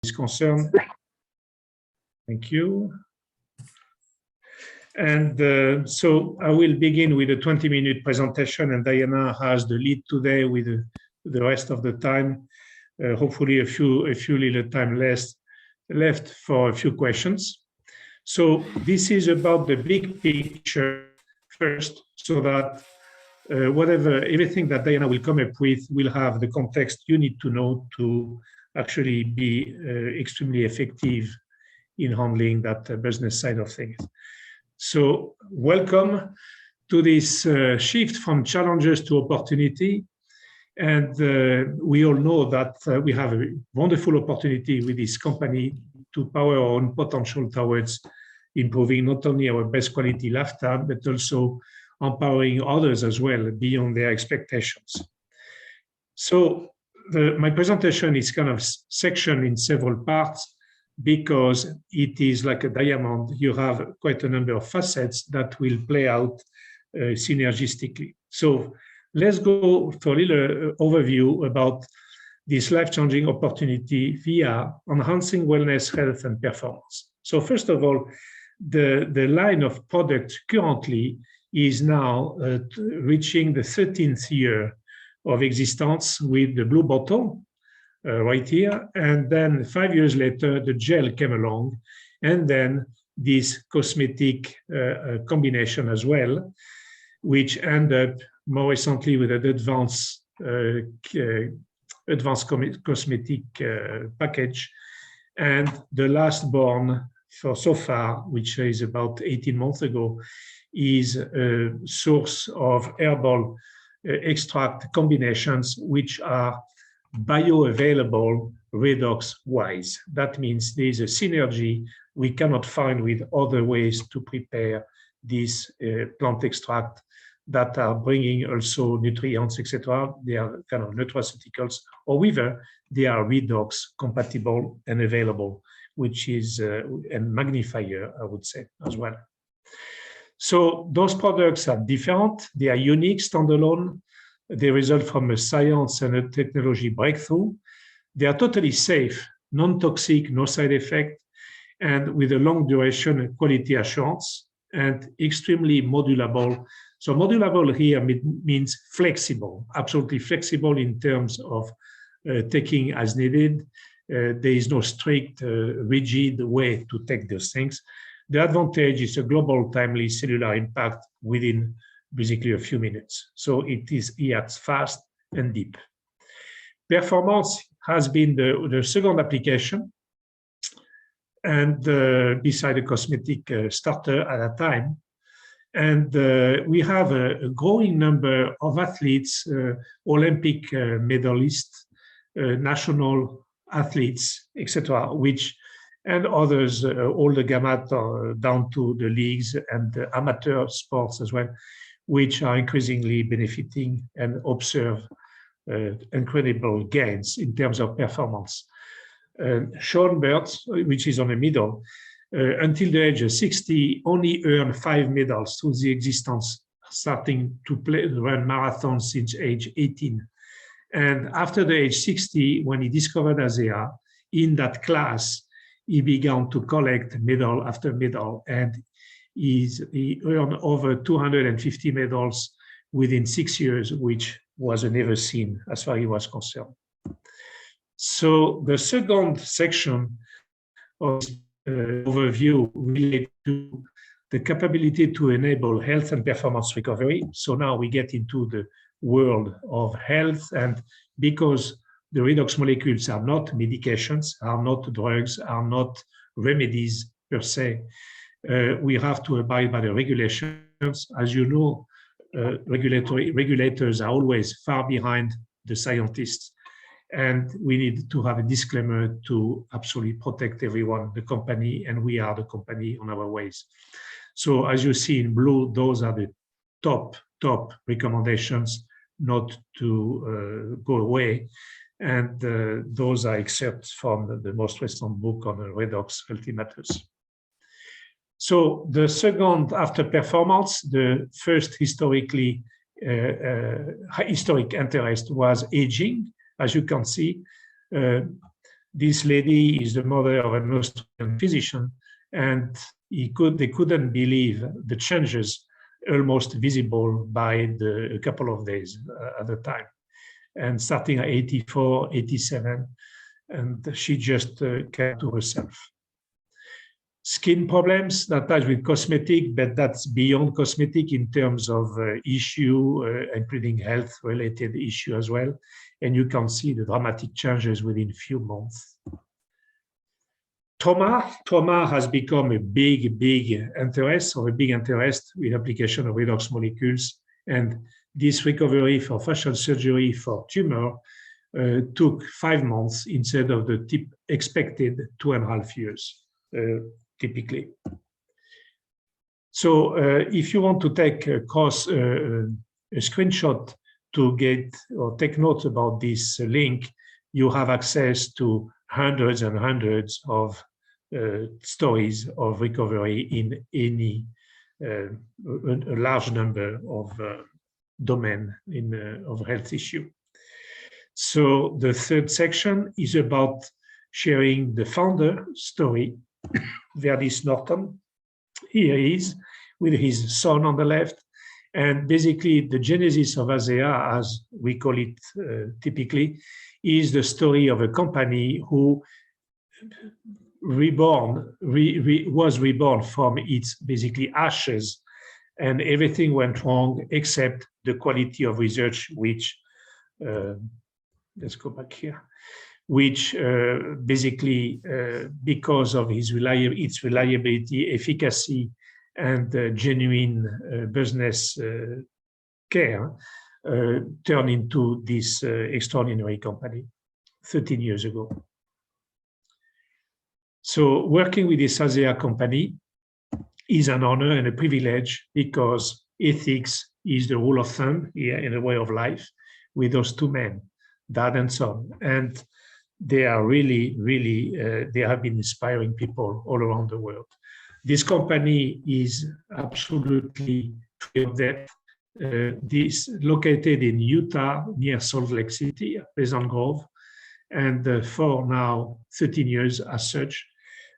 is concerned. Thank you. And so I will begin with a 20-minute presentation, and Diana has the lead today with the rest of the time. Hopefully a few little time left for a few questions. So this is about the big picture first, so that everything that Diana will come up with will have the context you need to know to actually be extremely effective in handling that business side of things. So welcome to this shift from challenges to opportunity. And we all know that we have a wonderful opportunity with this company to power our own potential towards improving not only our best quality lifetime, but also empowering others as well beyond their expectations. So my presentation is kind of sectioned in several parts because it is like a diamond. You have quite a number of facets that will play out synergistically. So let's go for a little overview about this life-changing opportunity via enhancing wellness, health, and performance. So first of all, the line of products currently is now reaching the 13th year of existence with the blue bottle right here. And then 5 years later, the gel came along, and then this cosmetic combination as well, which ended up more recently with an advanced cosmetic package. And the last born for so far, which is about 18 months ago, is a source of herbal extract combinations which are bioavailable redox-wise. That means there is a synergy we cannot find with other ways to prepare this plant extract that are bringing also nutrients, etc. They are kind of nutraceuticals, or whether they are redox compatible and available, which is a magnifier, I would say, as well. So those products are different. They are unique, standalone. They result from a science and a technology breakthrough. They are totally safe, non-toxic, no side effect, and with a long duration and quality assurance, and extremely modulable. So modulable here means flexible, absolutely flexible in terms of taking as needed. There is no strict, rigid way to take those things. The advantage is a global, timely cellular impact within basically a few minutes. So it acts fast and deep. Performance has been the second application, and beside the cosmetic starter at that time. And we have a growing number of athletes, Olympic medalists, national athletes, etc., and others, all the gamut down to the leagues and the amateur sports as well, which are increasingly benefiting and observe incredible gains in terms of performance. Sean Burts, which is on the middle, until the age of 60, only earned 5 medals through the existence, starting to run marathons since age 18. And after the age 60, when he discovered ASEA, in that class, he began to collect medal after medal, and he earned over 250 medals within 6 years, which was never seen as far as he was concerned. So the second section of this overview relates to the capability to enable health and performance recovery. So now we get into the world of health, and because the redox molecules are not medications, are not drugs, are not remedies per se, we have to abide by the regulations. As you know, regulators are always far behind the scientists, and we need to have a disclaimer to absolutely protect everyone, the company, and we are the company on our ways. So as you see in blue, those are the top recommendations not to go away. And those are excerpts from the most recent book on redox healthy matters. So the second, after performance, the first historic interest was aging. As you can see, This lady is the mother of an Austrian physician, and they couldn't believe the changes almost visible by a couple of days at the time. And starting at 84, 87, and she just came to herself. Skin problems that ties with cosmetic, but that's beyond cosmetic in terms of issue, including health-related issue as well. And you can see the dramatic changes within a few months. Trauma has become a big interest, or a big interest with application of redox molecules. And this recovery for facial surgery for tumor took 5 months instead of the expected 2.5 years, typically. So if you want to take a screenshot to get or take notes about this link, you have access to hundreds and hundreds of stories of recovery in any a large number of domain of health issue. So the third section is about sharing the founder story, Verdis Norton. Here he is with his son on the left. And basically the genesis of ASEA, as we call it typically, is the story of a company who was reborn from its basically ashes, and everything went wrong except the quality of research, which, let's go back here, which basically, because of its reliability, efficacy, and genuine business care, turned into this extraordinary company 13 years ago. So working with this ASEA company is an honor and a privilege, because ethics is the rule of thumb here in a way of life with those two men, dad and son. And they are really, they have been inspiring people all around the world. This company is absolutely free of debt. This located in Utah near Salt Lake City, Pleasant Grove, and for now 13 years as such.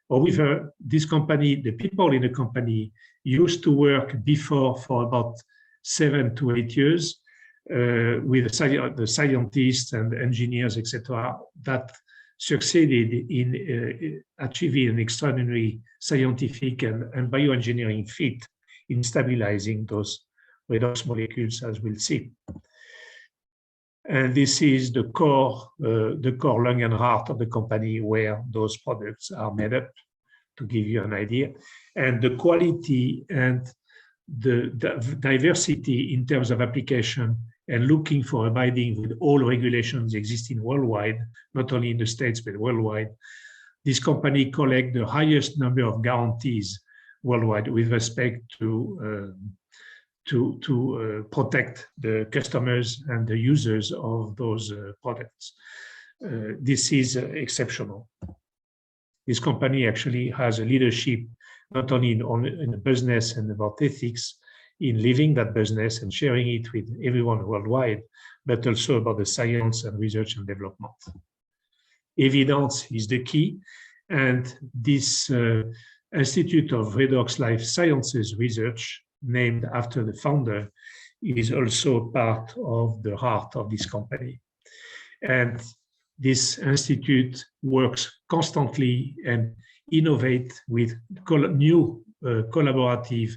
However, this company, the people in the company used to work before for about 7 to 8 years with the scientists and engineers, etc., that succeeded in achieving an extraordinary scientific and bioengineering feat in stabilizing those redox molecules, as we'll see. And this is the core lung and heart of the company, where those products are made up, to give you an idea. And the quality and the diversity in terms of application, and looking for abiding with all regulations existing worldwide, not only in the States, but worldwide. This company collects the highest number of guarantees worldwide with respect to protect the customers and the users of those products. This is exceptional. This company actually has a leadership not only in the business and about ethics, in living that business and sharing it with everyone worldwide, but also about the science and research and development. Evidence is the key, and this Institute of Redox Life Sciences Research, named after the founder, is also part of the heart of this company. And this institute works constantly and innovate with new collaborative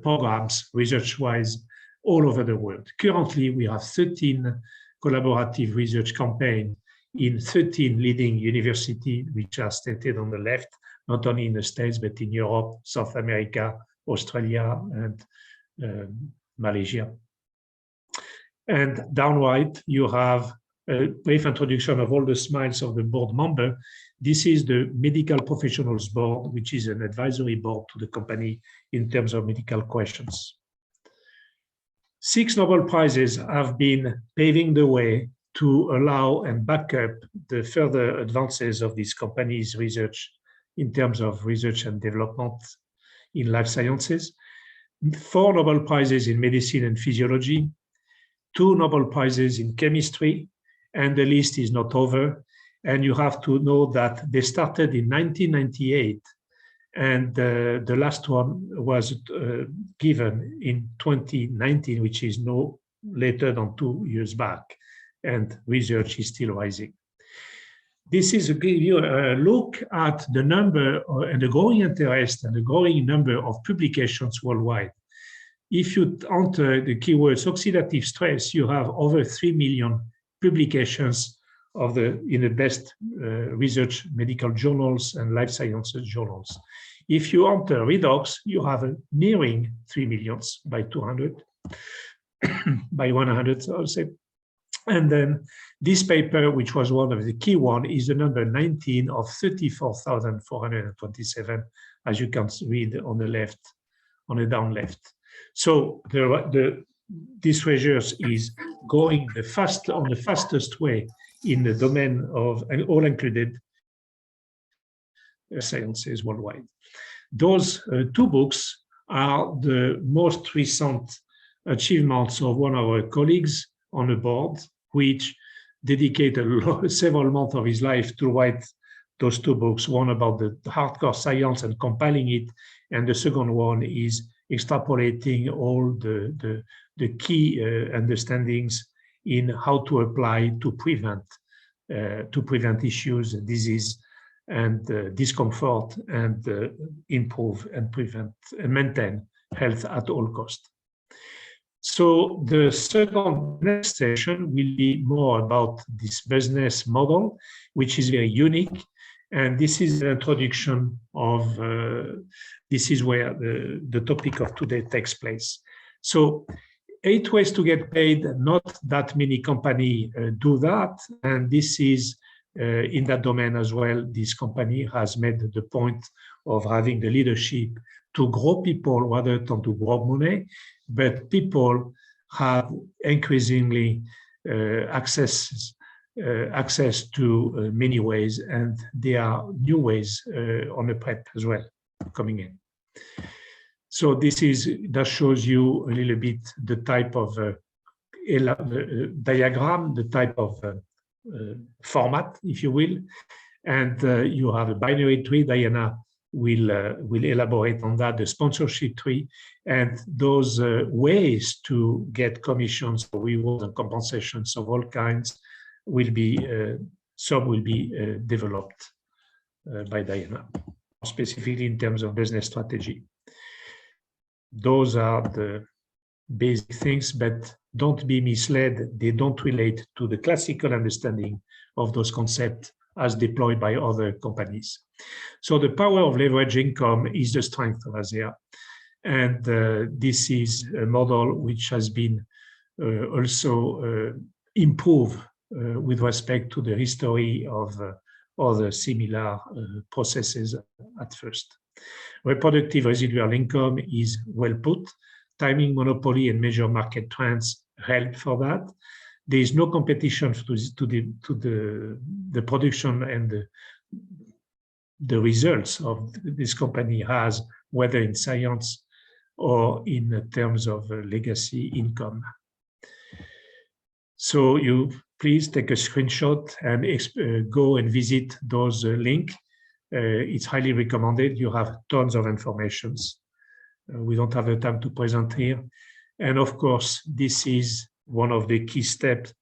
programs, research-wise, all over the world. Currently, we have 13 collaborative research campaigns in 13 leading universities, which are stated on the left, not only in the States, but in Europe, South America, Australia, and Malaysia. And down right, you have a brief introduction of all the smiles of the board member. This is the Medical Professionals Board, which is an advisory board to the company in terms of medical questions. 6 Nobel Prizes have been paving the way to allow and back up the further advances of this company's research in terms of research and development in life sciences. 4 Nobel Prizes in medicine and physiology, 2 Nobel Prizes in chemistry, and the list is not over. And you have to know that they started in 1998, and the last one was given in 2019, which is no later than 2 years back, and research is still rising. This is to give you a look at the number and the growing interest and the growing number of publications worldwide. If you enter the keywords oxidative stress, you have over 3 million publications in the best research medical journals and life sciences journals. If you enter redox, you have a nearing 3 millions by 200, by 100, I'll say. And then this paper, which was one of the key one, is the number 19 of 34,427, as you can read on the left, on the down left. So this research is going on the fastest way in the domain of all included sciences worldwide. Those 2 books are the most recent achievements of one of our colleagues on the board, which dedicated several months of his life to write those 2 books, one about the hardcore science and compiling it, and the second one is extrapolating all the key understandings in how to apply to prevent issues, disease, and discomfort, and improve and prevent and maintain health at all costs. So the next session will be more about this business model, which is very unique. And this is the introduction of, this is where the topic of today takes place. So 8 ways to get paid, not that many companies do that. And this is in that domain as well. This company has made the point of having the leadership to grow people rather than to grow money, but people have increasingly access to many ways, and there are new ways on the prep as well coming in. So that shows you a little bit the type of diagram, the type of format, if you will, and you have a binary tree. Diana will elaborate on that, the sponsorship tree, and those ways to get commissions, rewards, and compensations of all kinds will be, some will be developed by Diana, specifically in terms of business strategy. Those are the basic things, but don't be misled. They don't relate to the classical understanding of those concepts as deployed by other companies. So the power of leverage income is the strength of ASEA. And this is a model which has been also improved with respect to the history of other similar processes at first. Reproductive residual income is well put. Timing, monopoly, and major market trends help for that. There is no competition to the production and the results of this company has, whether in science or in terms of legacy income. So you please take a screenshot and go and visit those links. It's highly recommended. You have tons of information. We don't have the time to present here. And of course, this is one of the key steps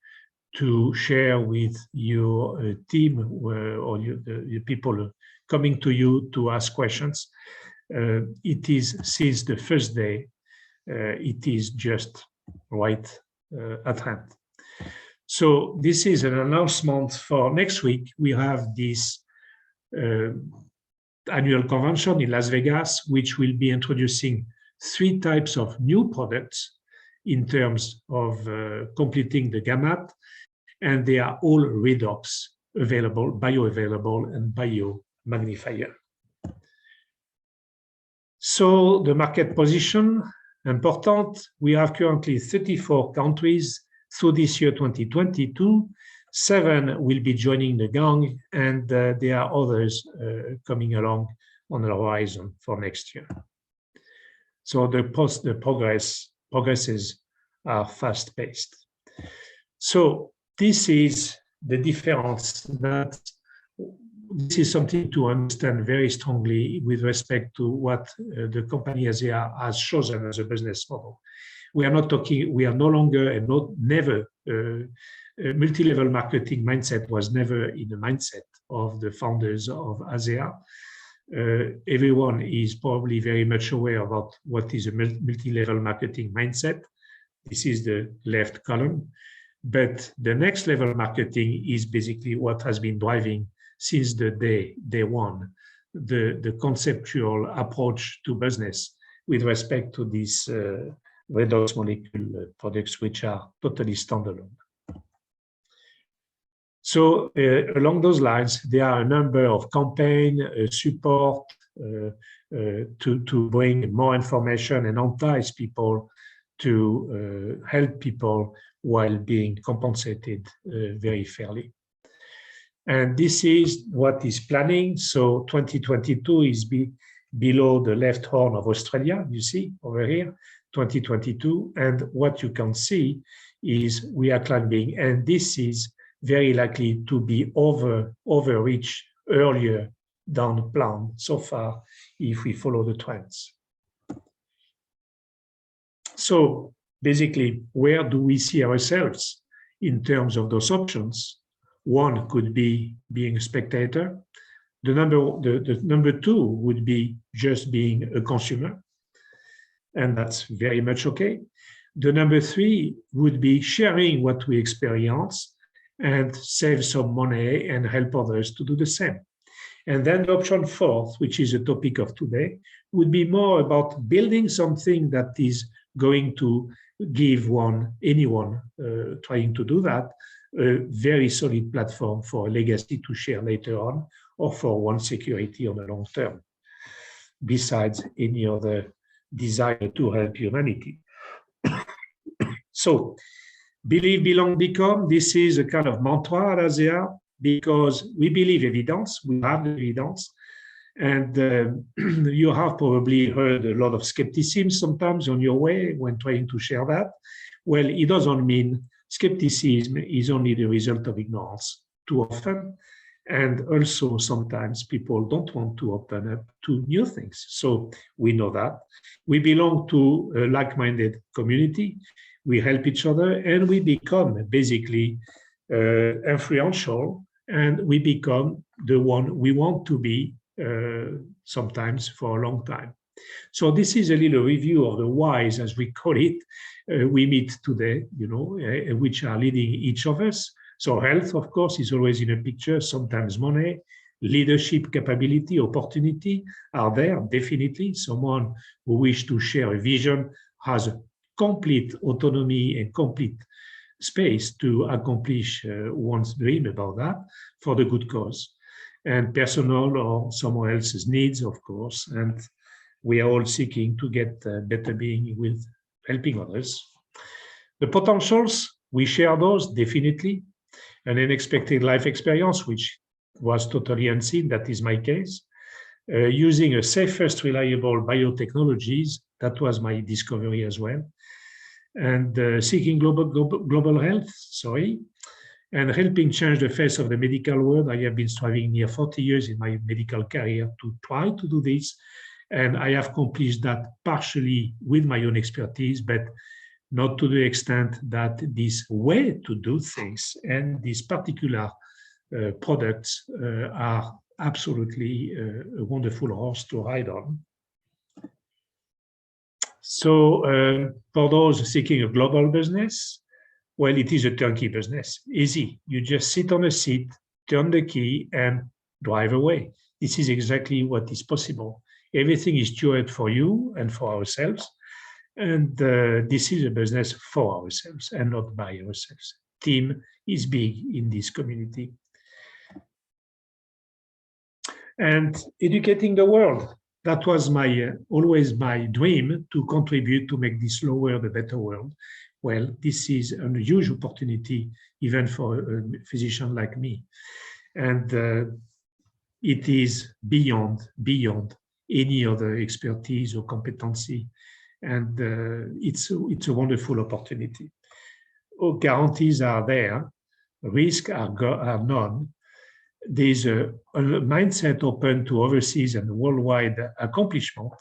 to share with your team or the people coming to you to ask questions. It is since the first day, it is just right at hand. So this is an announcement for next week. We have this annual convention in Las Vegas, which will be introducing 3 types of new products in terms of completing the gamut, and they are all redox available, bioavailable, and biomagnifier. So the market position, important. We have currently 34 countries through this year 2022. 7 will be joining the gang, and there are others coming along on the horizon for next year. So the progresses are fast-paced. So this is the difference that this is something to understand very strongly with respect to what the company ASEA has chosen as a business model. We are not talking, we are no longer and never, multi-level marketing mindset was never in the mindset of the founders of ASEA. Everyone is probably very much aware about what is a multi-level marketing mindset. This is the left column. But the next level marketing is basically what has been driving since the day one, the conceptual approach to business with respect to these redox molecule products, which are totally standalone. So along those lines, there are a number of campaign support to bring more information and entice people to help people while being compensated very fairly. And this is what is planning. So 2022 is below the left horn of Australia, you see over here, 2022. And what you can see is we are climbing, and this is very likely to be overreached earlier than planned so far if we follow the trends. So basically, where do we see ourselves in terms of those options? One could be being a spectator. The number two would be just being a consumer, and that's very much okay. The number three would be sharing what we experience and save some money and help others to do the same. And then the option fourth, which is the topic of today, would be more about building something that is going to give anyone trying to do that, a very solid platform for a legacy to share later on, or for one security on the long term, besides any other desire to help humanity. So, believe, belong, become, this is a kind of mantra at ASEA, because we believe evidence, we have the evidence, and you have probably heard a lot of skepticism sometimes on your way when trying to share that. Well, it doesn't mean skepticism is only the result of ignorance too often. And also sometimes people don't want to open up to new things. So we know that. We belong to a like-minded community. We help each other, and we become basically influential, and we become the one we want to be sometimes for a long time. So this is a little review of the whys, as we call it, we meet today, which are leading each of us. So health, of course, is always in a picture, sometimes money, leadership, capability, opportunity are there, definitely. Someone who wishes to share a vision has complete autonomy and complete space to accomplish one's dream about that for the good cause. And personal or someone else's needs, of course. And we are all seeking to get better being with helping others. The potentials, we share those, definitely. An unexpected life experience, which was totally unseen, that is my case. Using a safest, reliable biotechnologies, that was my discovery as well. And seeking global health, and helping change the face of the medical world. I have been striving near 40 years in my medical career to try to do this. And I have accomplished that partially with my own expertise, but not to the extent that this way to do things and these particular products are absolutely a wonderful horse to ride on. So for those seeking a global business, well, it is a turnkey business, easy. You just sit on a seat, turn the key, and drive away. This is exactly what is possible. Everything is stewarded for you and for ourselves. And this is a business for ourselves and not by ourselves. Team is big in this community. And educating the world. That was always my dream, to contribute to make this world a better world. Well, this is a huge opportunity, even for a physician like me. And it is beyond any other expertise or competency. And it's a wonderful opportunity. Guarantees are there. risks are known, there's a mindset open to overseas and worldwide accomplishment.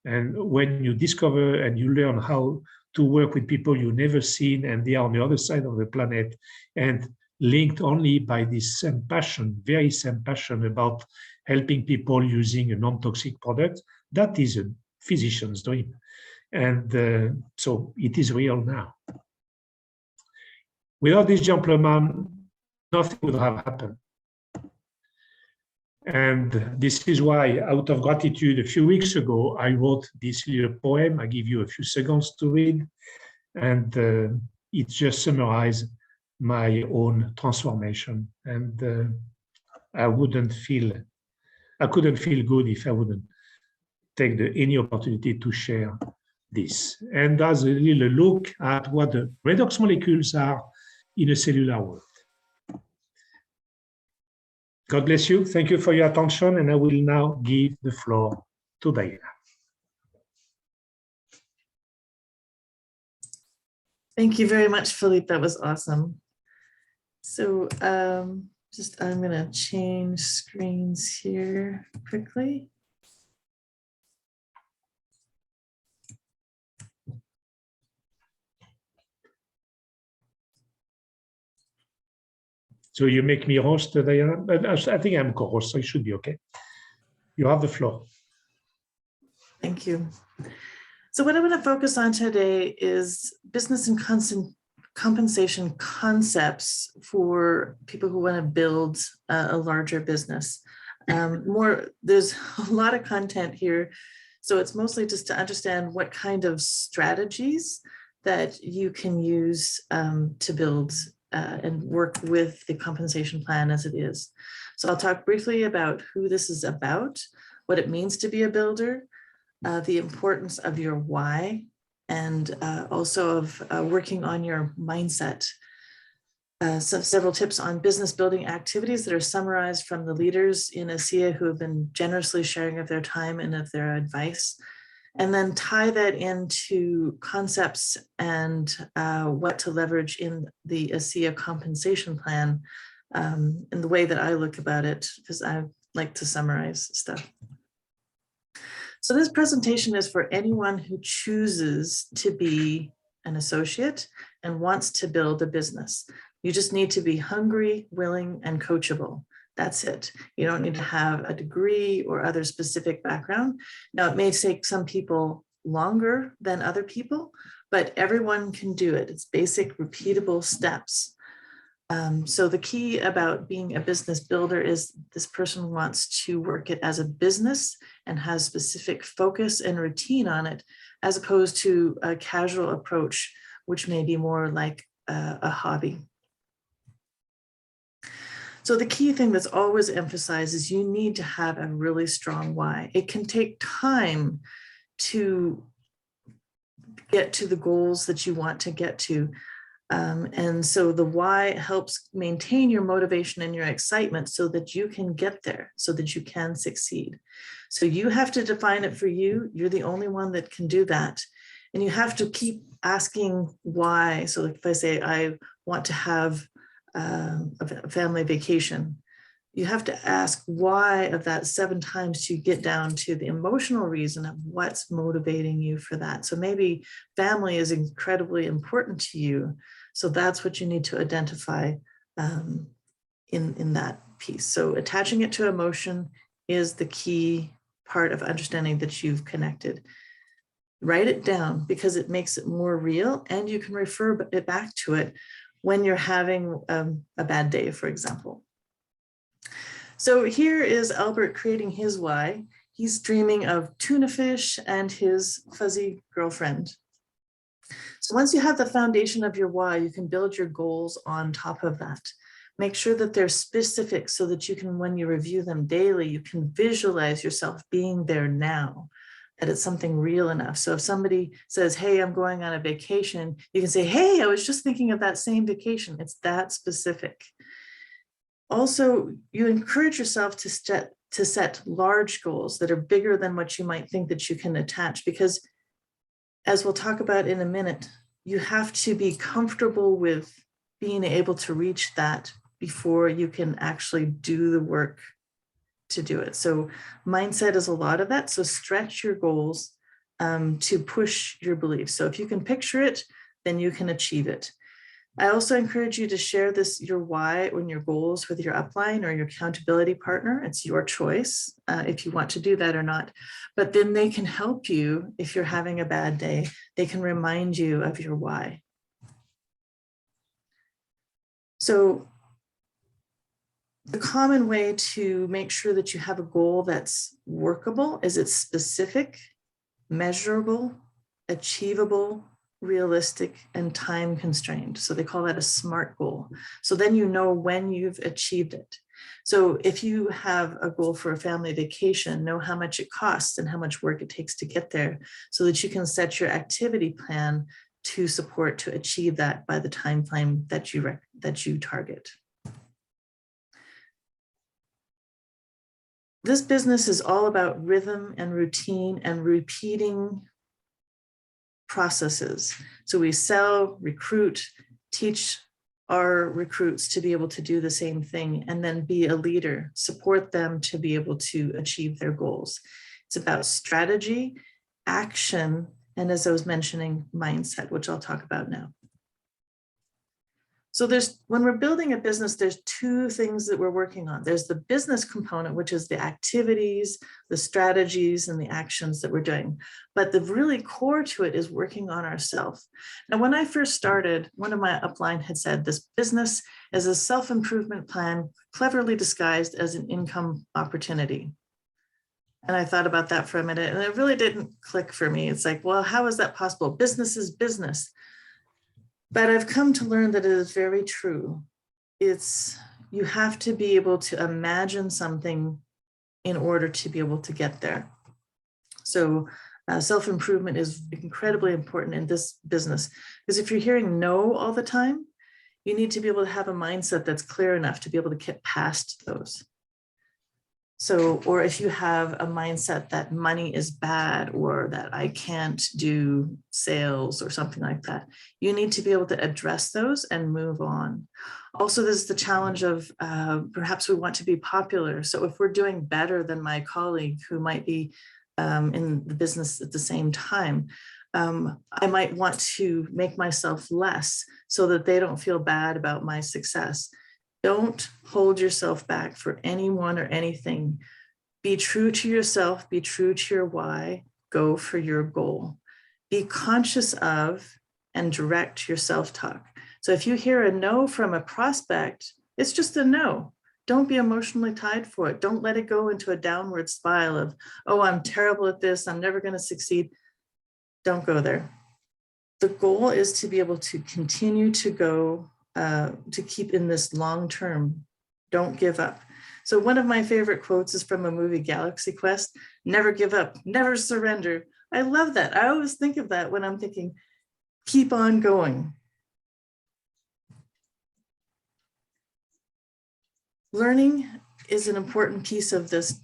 And when you discover and you learn how to work with people you've never seen, and they are on the other side of the planet, and linked only by this same passion, very same passion about helping people using a non-toxic product, that is a physician's dream. And so it is real now. Without this gentleman, nothing would have happened. And this is why, out of gratitude, a few weeks ago, I wrote this little poem. I give you a few seconds to read. And it just summarizes my own transformation. And I couldn't feel good if I wouldn't take any opportunity to share this. And as a little look at what the redox molecules are in a cellular world. God bless you. Thank you for your attention. And I will now give the floor to Diana. Thank you very much, Philippe. That was awesome. So I'm going to change screens here quickly. So you make me host, Diana, but I think I'm co-host, so it should be okay. You have the floor. Thank you. So what I want to focus on today is business and compensation concepts for people who want to build a larger business. There's a lot of content here, so it's mostly just to understand what kind of strategies that you can use to build and work with the compensation plan as it is. So I'll talk briefly about who this is about, what it means to be a builder, the importance of your why, and also of working on your mindset. Several tips on business building activities that are summarized from the leaders in ASEA who have been generously sharing of their time and of their advice. And then tie that into concepts and what to leverage in the ASEA compensation plan in the way that I look about it, because I like to summarize stuff. So this presentation is for anyone who chooses to be an associate and wants to build a business. You just need to be hungry, willing, and coachable. That's it. You don't need to have a degree or other specific background. Now, it may take some people longer than other people, but everyone can do it. It's basic, repeatable steps. So the key about being a business builder is this person wants to work it as a business and has specific focus and routine on it, as opposed to a casual approach, which may be more like a hobby. So the key thing that's always emphasized is you need to have a really strong why. It can take time to get to the goals that you want to get to. And so the why helps maintain your motivation and your excitement so that you can get there, so that you can succeed. So you have to define it for you. You're the only one that can do that. And you have to keep asking why. So if I say, I want to have a family vacation, you have to ask why of that 7 times to get down to the emotional reason of what's motivating you for that. So maybe family is incredibly important to you. So that's what you need to identify in that piece. So attaching it to emotion is the key part of understanding that you've connected. Write it down because it makes it more real, and you can refer it back to it when you're having a bad day, for example. So here is Albert creating his why. He's dreaming of tuna fish and his fuzzy girlfriend. So once you have the foundation of your why, you can build your goals on top of that. Make sure that they're specific so that you can, when you review them daily, you can visualize yourself being there now, that it's something real enough. So if somebody says, hey, I'm going on a vacation, you can say, hey, I was just thinking of that same vacation. It's that specific. Also, you encourage yourself to set large goals that are bigger than what you might think that you can attach, because as we'll talk about in a minute, you have to be comfortable with being able to reach that before you can actually do the work to do it. So mindset is a lot of that. So stretch your goals to push your beliefs. So if you can picture it, then you can achieve it. I also encourage you to share your why and your goals with your upline or your accountability partner. It's your choice if you want to do that or not. But then they can help you if you're having a bad day. They can remind you of your why. So the common way to make sure that you have a goal that's workable is it's specific, measurable, achievable, realistic, and time constrained. So they call that a SMART goal. So then you know when you've achieved it. So if you have a goal for a family vacation, know how much it costs and how much work it takes to get there so that you can set your activity plan to support to achieve that by the time frame that you target. This business is all about rhythm and routine and repeating processes. So we sell, recruit, teach our recruits to be able to do the same thing and then be a leader, support them to be able to achieve their goals. It's about strategy, action, and as I was mentioning, mindset, which I'll talk about now. So when we're building a business, there's two things that we're working on. There's the business component, which is the activities, the strategies, and the actions that we're doing. But the really core to it is working on ourselves. Now, when I first started, one of my upline had said, this business is a self-improvement plan, cleverly disguised as an income opportunity. And I thought about that for a minute, and it really didn't click for me. It's like, well, how is that possible? Business is business. But I've come to learn that it is very true. You have to be able to imagine something in order to be able to get there. So self-improvement is incredibly important in this business, because if you're hearing no all the time, you need to be able to have a mindset that's clear enough to be able to get past those. So, or if you have a mindset that money is bad or that I can't do sales or something like that, you need to be able to address those and move on. Also, there's the challenge of perhaps we want to be popular. So if we're doing better than my colleague who might be in the business at the same time, I might want to make myself less so that they don't feel bad about my success. Don't hold yourself back for anyone or anything. Be true to yourself, be true to your why, go for your goal. Be conscious of and direct your self-talk. So if you hear a no from a prospect, it's just a no. Don't be emotionally tied for it. Don't let it go into a downward spiral of, oh, I'm terrible at this, I'm never going to succeed. Don't go there. The goal is to be able to continue to go to keep in this long term. Don't give up. So one of my favorite quotes is from a movie, Galaxy Quest: never give up, never surrender. I love that. I always think of that when I'm thinking, keep on going. Learning is an important piece of this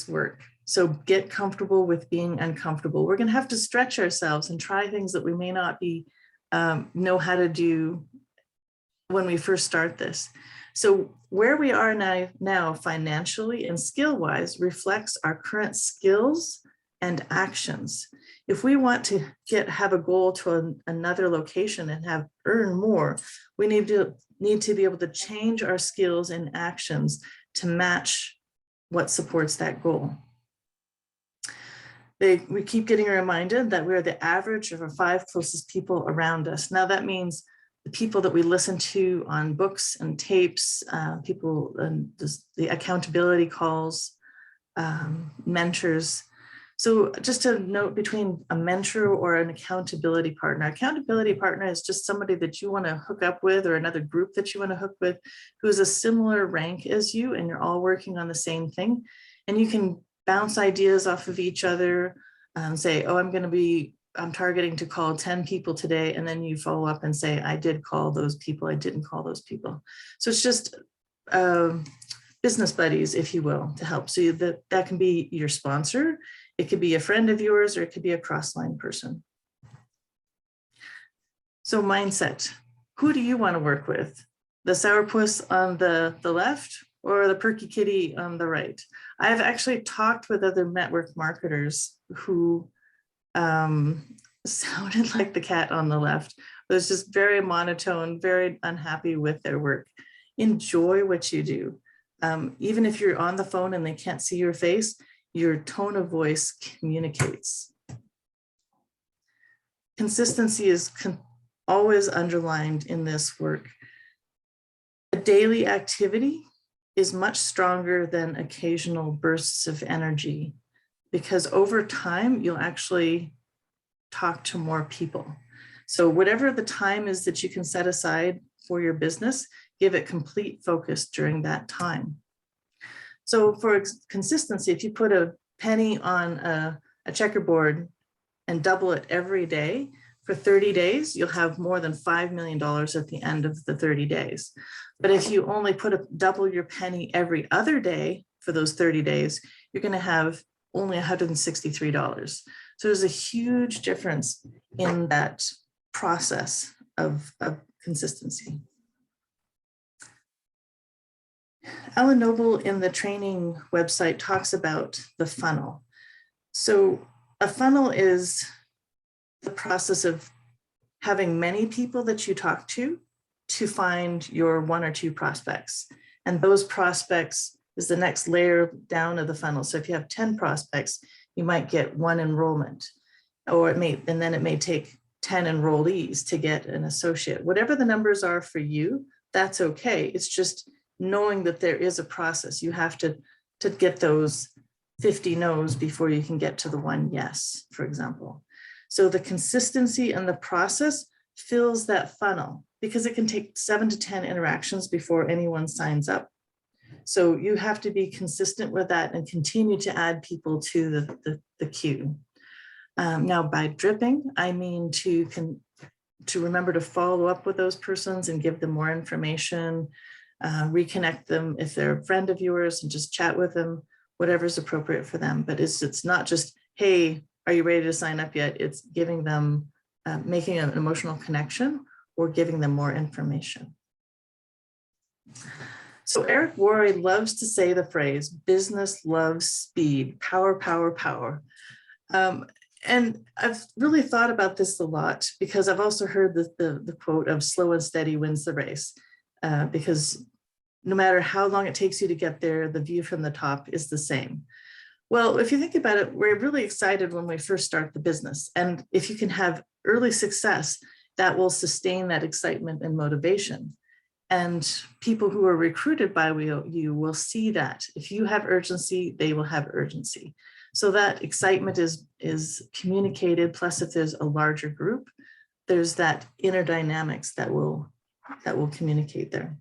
work. So get comfortable with being uncomfortable. We're going to have to stretch ourselves and try things that we may not be know how to do when we first start this. So where we are now financially and skill-wise reflects our current skills and actions. If we want to have a goal to another location and earn more, we need to be able to change our skills and actions to match what supports that goal. We keep getting reminded that we're the average of our 5 closest people around us. Now that means the people that we listen to on books and tapes, people and the accountability calls, mentors. So just a note between a mentor or an accountability partner. Accountability partner is just somebody that you want to hook up with, or another group that you want to hook with, who's a similar rank as you, and you're all working on the same thing. And you can bounce ideas off of each other, say, oh, I'm targeting to call 10 people today. And then you follow up and say, I did call those people, I didn't call those people. So it's just business buddies, if you will, to help. So that can be your sponsor. It could be a friend of yours, or it could be a cross-line person. So mindset, who do you want to work with? The sourpuss on the left or the perky kitty on the right? I've actually talked with other network marketers who sounded like the cat on the left. It was just very monotone, very unhappy with their work. Enjoy what you do. Even if you're on the phone and they can't see your face, your tone of voice communicates. Consistency is always underlined in this work. A daily activity is much stronger than occasional bursts of energy, because over time, you'll actually talk to more people. So whatever the time is that you can set aside for your business, give it complete focus during that time. So for consistency, if you put a penny on a checkerboard and double it every day for 30 days, you'll have more than $5 million at the end of the 30 days. But if you only double your penny every other day for those 30 days, you're going to have only $163. So there's a huge difference in that process of consistency. Alan Noble in the training website talks about the funnel. So a funnel is the process of having many people that you talk to find your one or two prospects. And those prospects is the next layer down of the funnel. So if you have 10 prospects, you might get one enrollment, and then it may take 10 enrollees to get an associate. Whatever the numbers are for you, that's okay. It's just knowing that there is a process. You have to get those 50 no's before you can get to the one yes, for example. So the consistency and the process fills that funnel, because it can take 7 to 10 interactions before anyone signs up. So you have to be consistent with that and continue to add people to the queue. Now, by dripping, I mean to remember to follow up with those persons and give them more information, reconnect them if they're a friend of yours, and just chat with them, whatever's appropriate for them. But it's not just, hey, are you ready to sign up yet? It's giving them, making an emotional connection or giving them more information. So Eric Worre loves to say the phrase, business loves speed, power, power, power. And I've really thought about this a lot, because I've also heard the quote of slow and steady wins the race, because no matter how long it takes you to get there, the view from the top is the same. Well, if you think about it, we're really excited when we first start the business. And if you can have early success, that will sustain that excitement and motivation. And people who are recruited by you will see that. If you have urgency, they will have urgency. So that excitement is communicated. Plus, if there's a larger group, there's that inner dynamics that will communicate there.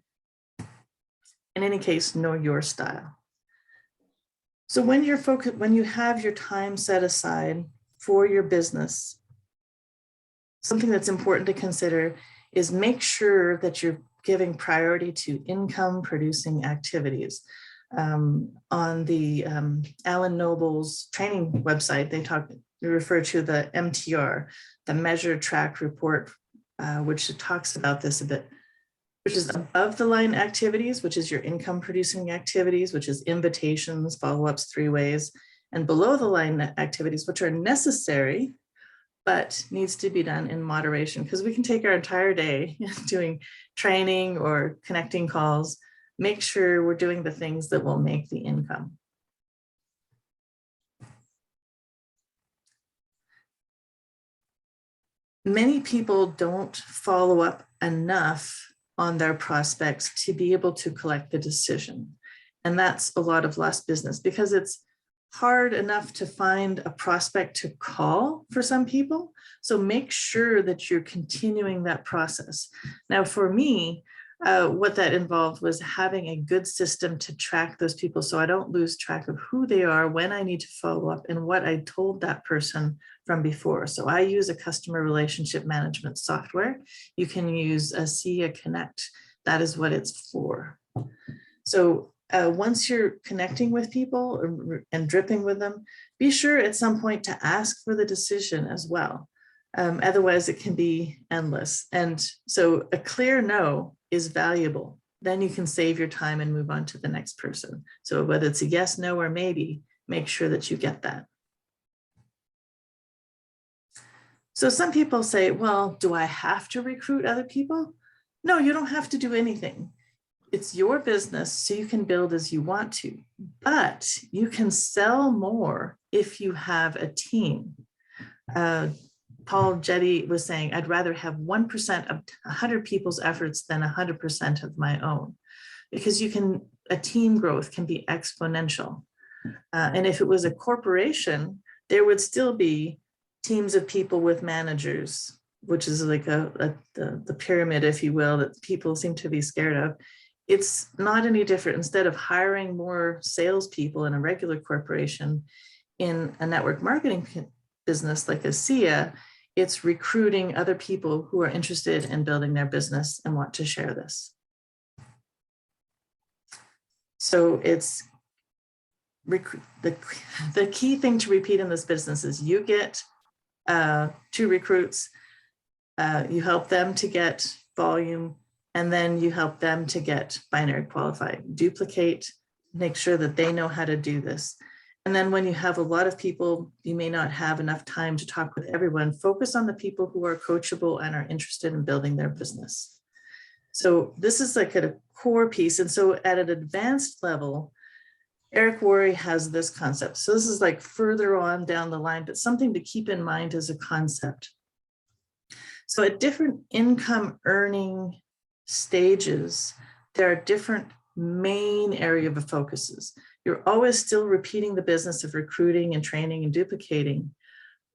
In any case, know your style. So when you have your time set aside for your business, something that's important to consider is make sure that you're giving priority to income producing activities. On the Alan Noble's training website, they refer to the MTR, the Measure, Track, Report, which talks about this a bit, which is above the line activities, which is your income producing activities, which is invitations, follow-ups, 3 ways, and below the line activities, which are necessary, but needs to be done in moderation, because we can take our entire day doing training or connecting calls. Make sure we're doing the things that will make the income. Many people don't follow up enough on their prospects to be able to collect the decision. And that's a lot of lost business, because it's hard enough to find a prospect to call for some people. So make sure that you're continuing that process. Now, for me, what that involved was having a good system to track those people, so I don't lose track of who they are, when I need to follow up, and what I told that person from before. So I use a customer relationship management software. You can use ASEA Connect. That is what it's for. So once you're connecting with people and dripping with them, be sure at some point to ask for the decision as well. Otherwise, it can be endless. And so a clear no is valuable. Then you can save your time and move on to the next person. So whether it's a yes, no, or maybe, make sure that you get that. So some people say, well, do I have to recruit other people? No, you don't have to do anything. It's your business, so you can build as you want to, but you can sell more if you have a team. Paul Jetty was saying, I'd rather have 1% of 100 people's efforts than 100% of my own, because a team growth can be exponential. And if it was a corporation, there would still be teams of people with managers, which is like the pyramid, if you will, that people seem to be scared of. It's not any different. Instead of hiring more salespeople in a regular corporation, in a network marketing business like ASEA, it's recruiting other people who are interested in building their business and want to share this. So it's the key thing to repeat in this business is you get 2 recruits, you help them to get volume, and then you help them to get binary qualified. Duplicate, make sure that they know how to do this. And then when you have a lot of people, you may not have enough time to talk with everyone. Focus on the people who are coachable and are interested in building their business. So this is like a core piece. And so at an advanced level, Eric Worre has this concept. So this is like further on down the line, but something to keep in mind as a concept. So at different income earning stages, there are different main area of focuses. You're always still repeating the business of recruiting and training and duplicating.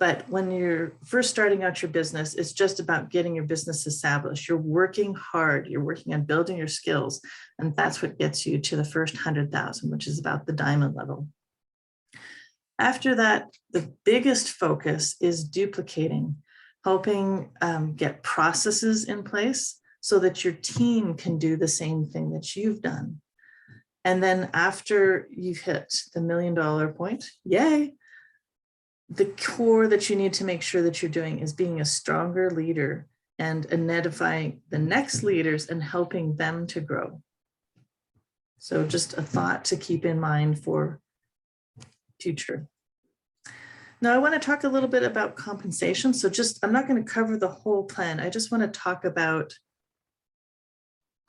But when you're first starting out your business, it's just about getting your business established. You're working hard, you're working on building your skills. And that's what gets you to the first 100,000, which is about the diamond level. After that, the biggest focus is duplicating, helping get processes in place so that your team can do the same thing that you've done. And then after you've hit the $1 million point, yay, the core that you need to make sure that you're doing is being a stronger leader and identifying the next leaders and helping them to grow. So just a thought to keep in mind for future. Now I want to talk a little bit about compensation. So I'm not going to cover the whole plan. I just want to talk about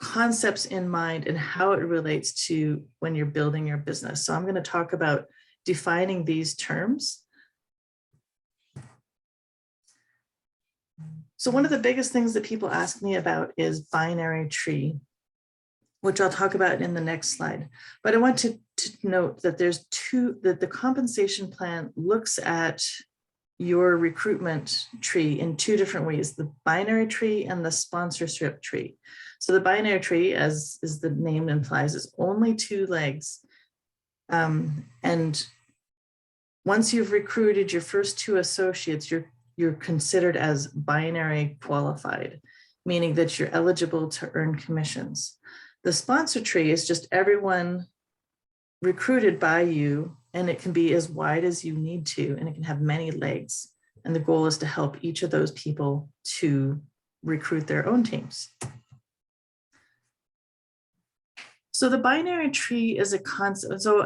concepts in mind and how it relates to when you're building your business. So I'm going to talk about defining these terms. So one of the biggest things that people ask me about is binary tree, which I'll talk about in the next slide. But I want to note that that the compensation plan looks at your recruitment tree in 2 different ways, the binary tree and the sponsorship tree. So the binary tree, as the name implies, is only 2 legs. And once you've recruited your first 2 associates, you're considered as binary qualified, meaning that you're eligible to earn commissions. The sponsor tree is just everyone recruited by you, and it can be as wide as you need to, and it can have many legs. And the goal is to help each of those people to recruit their own teams. So the binary tree is a concept. So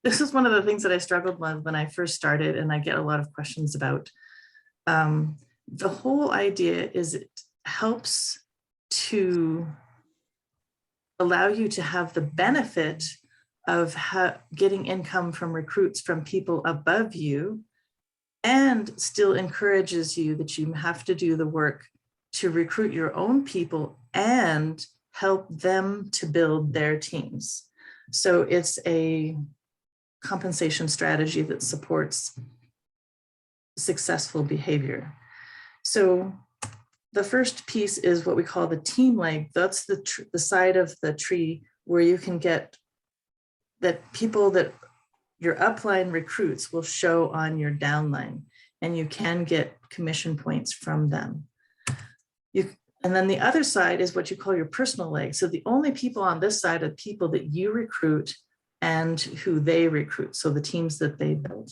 this is one of the things that I struggled with when I first started, and I get a lot of questions about. The whole idea is it helps to allow you to have the benefit of getting income from recruits from people above you, and still encourages you that you have to do the work to recruit your own people and help them to build their teams. So it's a compensation strategy that supports successful behavior. So the first piece is what we call the team leg. That's the side of the tree where you can get that people that your upline recruits will show on your downline, and you can get commission points from them. And then the other side is what you call your personal leg. So the only people on this side are people that you recruit and who they recruit. So the teams that they build.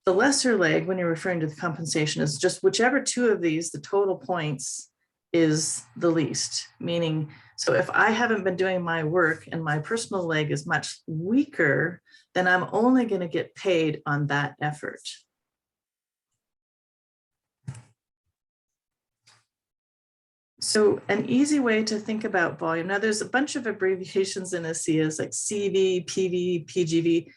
The lesser leg, when you're referring to the compensation, is just whichever two of these, the total points is the least, meaning, so if I haven't been doing my work and my personal leg is much weaker, then I'm only going to get paid on that effort. So an easy way to think about volume, now there's a bunch of abbreviations in ASEA like CV, PV, PGV.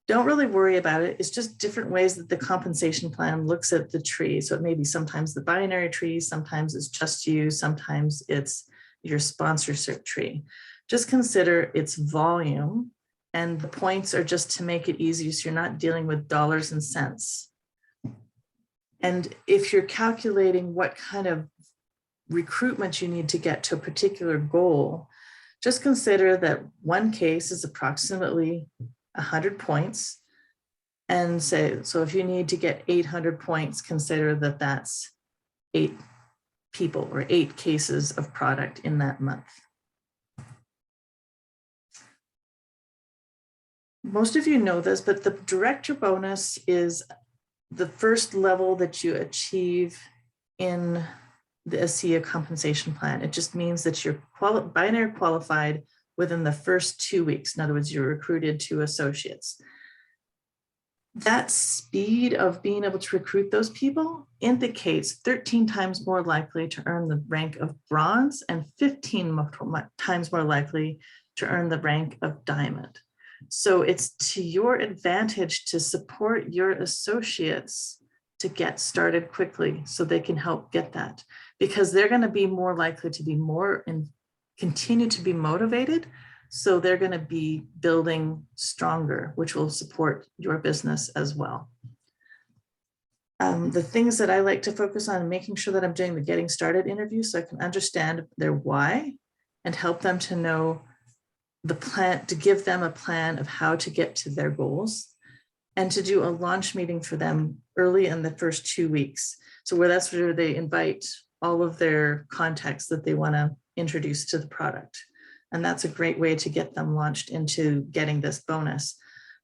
Don't really worry about it. It's just different ways that the compensation plan looks at the tree. So it may be sometimes the binary tree, sometimes it's just you, sometimes it's your sponsorship tree. Just consider its volume, and the points are just to make it easy so you're not dealing with dollars and cents. And if you're calculating what kind of recruitment you need to get to a particular goal, just consider that one case is approximately 100 points, and say, so if you need to get 800 points, consider that that's 8 people or 8 cases of product in that month. Most of you know this, but the director bonus is the first level that you achieve in the ASEA compensation plan. It just means that you're binary qualified within the first 2 weeks. In other words, you're recruited to associates. That speed of being able to recruit those people indicates 13 times more likely to earn the rank of bronze and 15 times more likely to earn the rank of diamond. So it's to your advantage to support your associates to get started quickly so they can help get that, because they're going to be more likely to be more and continue to be motivated. So they're going to be building stronger, which will support your business as well. The things that I like to focus on, making sure that I'm doing the getting started interview so I can understand their why and help them to know the plan, to give them a plan of how to get to their goals, and to do a launch meeting for them early in the first 2 weeks. So that's where they invite all of their contacts that they want to introduce to the product. And that's a great way to get them launched into getting this bonus.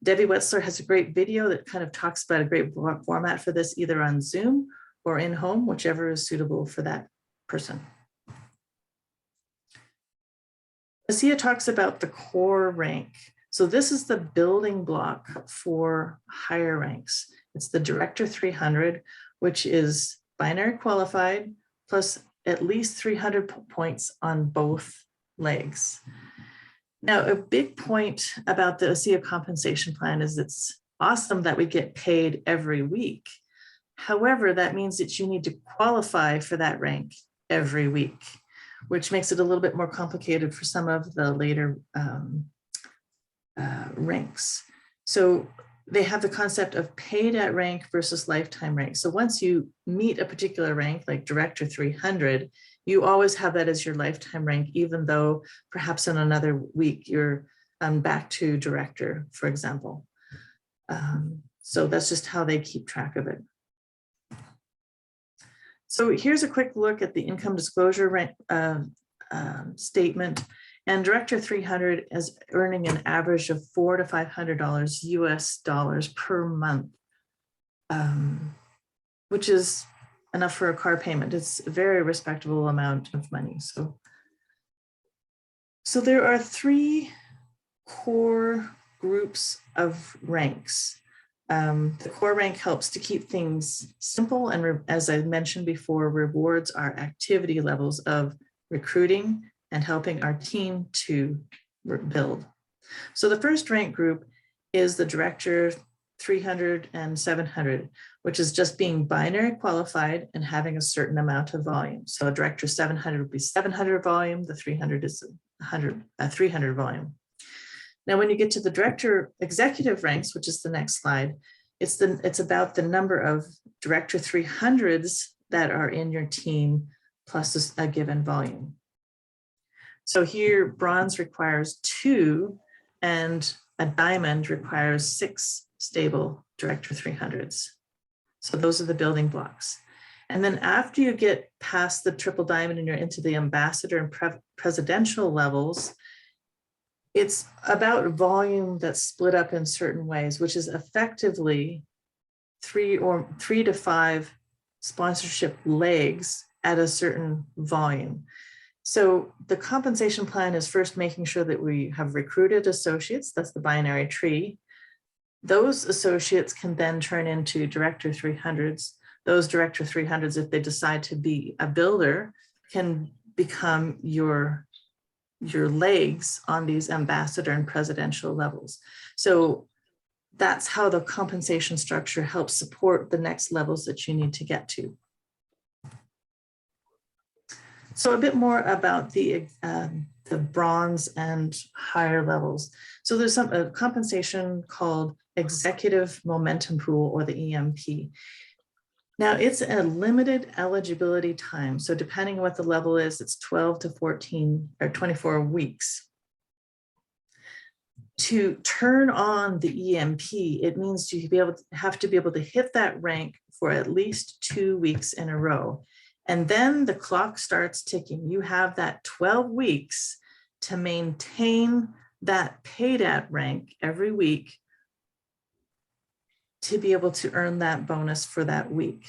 Debbie Wetzler has a great video that kind of talks about a great format for this, either on Zoom or in home, whichever is suitable for that person. ASEA talks about the core rank. So this is the building block for higher ranks. It's the Director 300, which is binary qualified plus at least 300 points on both legs. Now, a big point about the ASEA compensation plan is it's awesome that we get paid every week. However, that means that you need to qualify for that rank every week, which makes it a little bit more complicated for some of the later ranks. So they have the concept of paid at rank versus lifetime rank. So once you meet a particular rank, like Director 300, you always have that as your lifetime rank, even though perhaps in another week you're back to Director, for example. So that's just how they keep track of it. So here's a quick look at the income disclosure statement. And Director 300 is earning an average of $400 to $500 US dollars per month, which is enough for a car payment. It's a very respectable amount of money. So there are 3 core groups of ranks. The core rank helps to keep things simple, and as I mentioned before, rewards our activity levels of recruiting and helping our team to build. So the first rank group is the Director 300 and 700, which is just being binary qualified and having a certain amount of volume. So a Director 700 would be 700 volume, the 300 is 300 volume. Now, when you get to the Director executive ranks, which is the next slide, it's about the number of Director 300s that are in your team plus a given volume. So here, bronze requires 2, and a diamond requires 6 stable Director 300s. So those are the building blocks. And then after you get past the triple diamond and you're into the ambassador and presidential levels, it's about volume that's split up in certain ways, which is effectively 3 to 5 sponsorship legs at a certain volume. So the compensation plan is first making sure that we have recruited associates. That's the binary tree. Those associates can then turn into Director 300s. Those Director 300s, if they decide to be a builder, can become your legs on these ambassador and presidential levels. So that's how the compensation structure helps support the next levels that you need to get to. So a bit more about the bronze and higher levels. So there's a compensation called Executive Momentum Pool, or the EMP. Now it's a limited eligibility time. So depending on what the level is, it's 12 to 14 or 24 weeks. To turn on the EMP, it means you have to be able to hit that rank for at least 2 weeks in a row. And then the clock starts ticking. You have that 12 weeks to maintain that paid at rank every week to be able to earn that bonus for that week.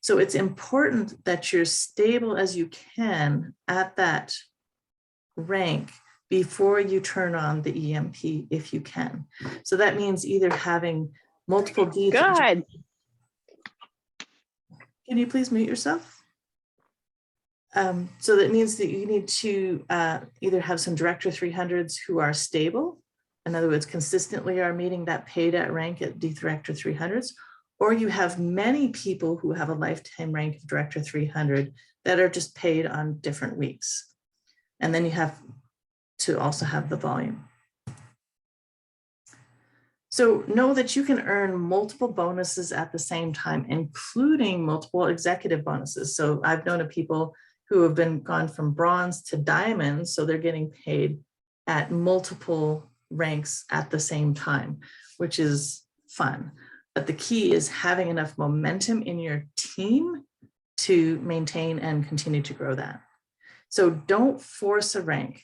So it's important that you're stable as you can at that rank before you turn on the EMP, if you can. So that means either having multiple D. Good. Can you please mute yourself? So that means that you need to either have some Director 300s who are stable, in other words, consistently are meeting that paid at rank at D Director 300s, or you have many people who have a lifetime rank of Director 300 that are just paid on different weeks. And then you have to also have the volume. So know that you can earn multiple bonuses at the same time, including multiple executive bonuses. So I've known of people who have gone from bronze to diamond, so they're getting paid at multiple ranks at the same time, which is fun. But the key is having enough momentum in your team to maintain and continue to grow that. So don't force a rank.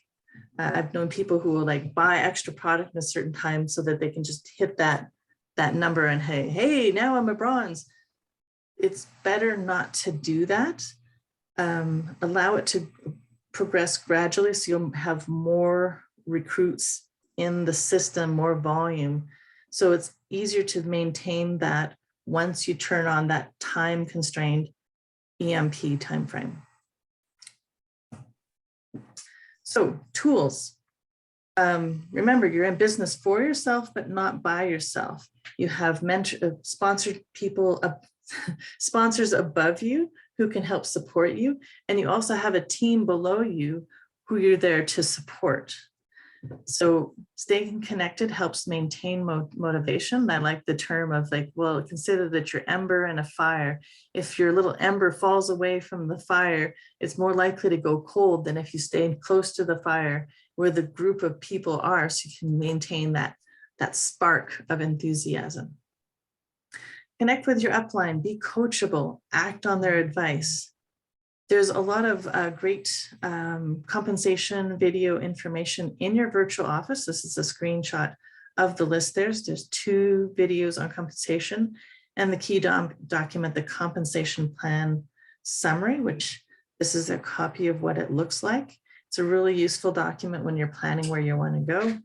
I've known people who will like buy extra product at a certain time so that they can just hit that number and hey, now I'm a bronze. It's better not to do that. Allow it to progress gradually so you'll have more recruits in the system, more volume. So it's easier to maintain that once you turn on that time constrained EMP timeframe. So tools. Remember, you're in business for yourself, but not by yourself. You have sponsored people, sponsors above you who can help support you. And you also have a team below you who you're there to support. So staying connected helps maintain motivation. I like the term of like, well, consider that you're ember in a fire. If your little ember falls away from the fire, it's more likely to go cold than if you stay close to the fire where the group of people are, so you can maintain that spark of enthusiasm. Connect with your upline, be coachable, act on their advice. There's a lot of great compensation video information in your virtual office. This is a screenshot of the list. There's 2 videos on compensation and the key document, the compensation plan summary, which this is a copy of what it looks like. It's a really useful document when you're planning where you want to go.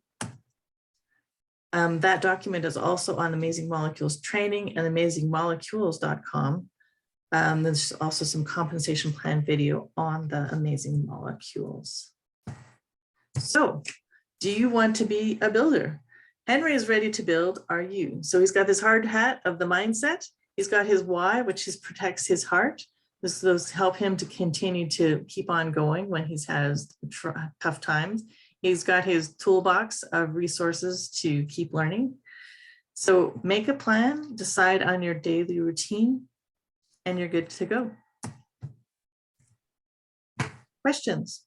That document is also on Amazing Molecules training and amazingmolecules.com. There's also some compensation plan video on the Amazing Molecules. So, do you want to be a builder? Henry is ready to build. Are you? So he's got this hard hat of the mindset. He's got his why, which protects his heart. Those help him to continue to keep on going when he's has tough times. He's got his toolbox of resources to keep learning. So make a plan, decide on your daily routine, and you're good to go. Questions?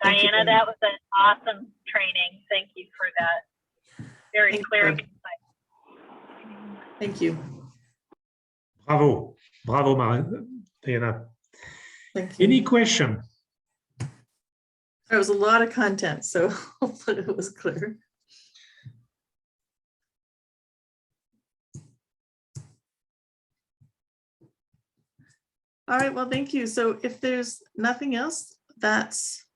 Diana, that was an awesome training. Thank you for that. Very clear and concise. Thank you. Bravo. Bravo, Diana. Thank you. Any question? There was a lot of content, so hopefully it was clear. All right, well, thank you. So if there's nothing else, that's